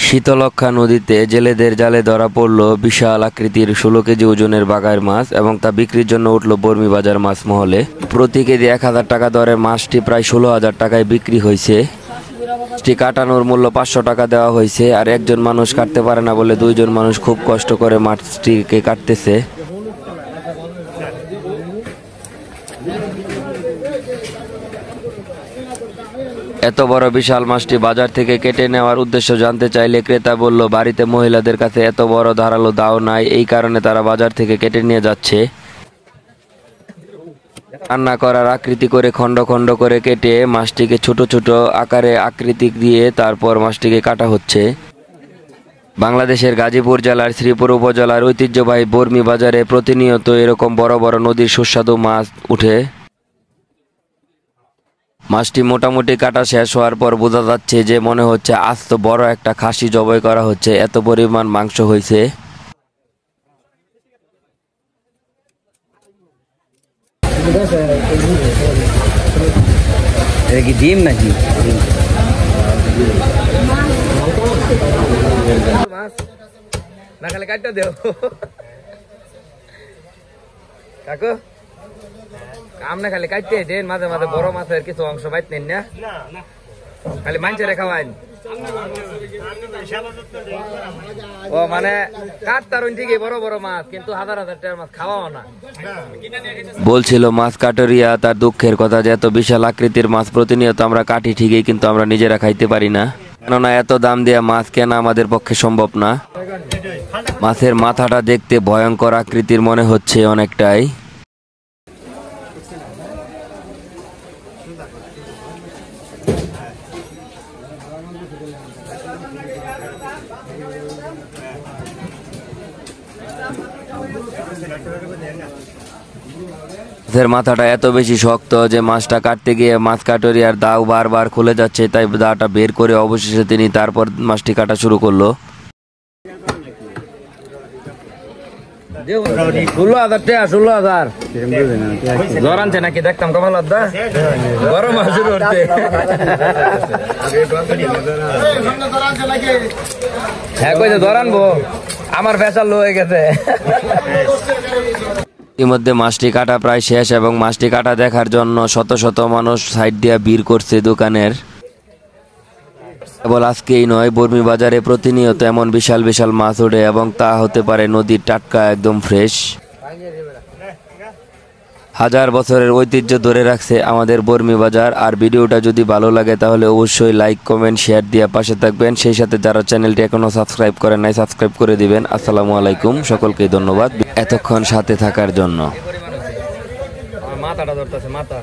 শীতলক্ষ্যা নদীতে জেলেদের জালে ধরা পড়ল বিশাল আকৃতির 16 কেজি ওজনের বাঘার মাছ এবং তা বিক্রির জন্য উঠল বর্মীবাজার মাছ মহলে। প্রতি কেজি 1000 টাকা দরে মাছটি প্রায় 16,000 টাকায় বিক্রি হয়েছে। মাছটি কাটানোর মূল্য 500 টাকা দেওয়া হয়েছে। আর একজন মানুষ কাটতে পারে না বলে 2 জন মানুষ খুব কষ্ট করে মাছটিকে কাটতেছে। এত বড় বিশাল মাছটি বাজার থেকে কেটে নেওয়ার উদ্দেশ্য জানতে চাইলে ক্রেতা বলল বাড়িতে মহিলাদের কাছে এত বড় ধারালো দাও নাই, এই কারণে তারা বাজার থেকে কেটে নিয়ে যাচ্ছে। রান্না করার আকৃতি করে খণ্ড খণ্ড করে কেটে মাছটিকে ছোট ছোট আকারে আকৃতি দিয়ে তারপর মাছটিকে কাটা হচ্ছে। বাংলাদেশের গাজীপুর জেলার শ্রীপুর উপজেলার ঐতিহ্যবাহী বর্মীবাজারে প্রতিনিয়ত এরকম বড় বড় নদীর সুস্বাদু মাছ উঠে। মাছটি মোটামুটি কাটা শেষ হওয়ার পর বোঝা যাচ্ছে যে মনে হচ্ছে আস্ত বড় একটা খাসি জবাই করা হচ্ছে, এত পরিমাণ মাংস হয়েছে। ডিম নাকি না খালি কাটটা দেও কাকু আমনে খালি কাটতে দেন, মাঝে মাঝে বড় মাছের কিছু অংশ বাইত নেন না, খালি মাংস রেখা হয়। ও মানে কাটতার ঠিকই বড় বড় মাছ, কিন্তু হাজার হাজার টাকার মাছ খাওয়াও না। বলছিল মাছ কাটরিয়া তার দুঃখের কথা যে এত বিশাল আকৃতির মাছ প্রতিনিয়ত আমরা কাটি ঠিকই, কিন্তু আমরা নিজেরা খাইতে পারি না, কেননা এত দাম দিয়ে মাছ কেনা আমাদের পক্ষে সম্ভব না। মাছের মাথাটা দেখতে ভয়ঙ্কর আকৃতির মনে হচ্ছে অনেকটাই। মাছের মাথাটা এত বেশি শক্ত যে মাছটা কাটতে গিয়ে মাছ কাটরিয়ার দাও বারবার খুলে যাচ্ছে, তাই দাটা বের করে অবশেষে তিনি তারপর মাছটি কাটা শুরু করলো। 16,000 টাকা, 16,000 জ্বর আনছে নাকি দেখতাম কমাল গরম মাছ উঠছে। হ্যাঁ কইছে জ্বর আনবো, আমার ফেসাল লো হয়ে গেছে। ইতিমধ্যে মাছটি কাটা প্রায় শেষ এবং মাছটি কাটা দেখার জন্য শত শত মানুষ সাইড দিয়ে ভিড় করছে দোকানের। কেবল আজকেই নয়, বর্মীবাজারে প্রতিনিয়ত এমন বিশাল বিশাল মাছ ওঠে এবং তা হতে পারে নদীর টাটকা, একদম ফ্রেশ। হাজার বছরের ঐতিহ্য ধরে রাখছে আমাদের বর্মীবাজার। আর ভিডিওটা যদি ভালো লাগে তাহলে অবশ্যই লাইক, কমেন্ট, শেয়ার দিয়ে পাশে থাকবেন। সেই সাথে যারা চ্যানেলটি এখনো সাবস্ক্রাইব করেন নাই সাবস্ক্রাইব করে দিবেন। আসসালামু আলাইকুম, সকলকে ধন্যবাদ এতক্ষণ সাথে থাকার জন্য। মাথাটা ধরতেছে মাথা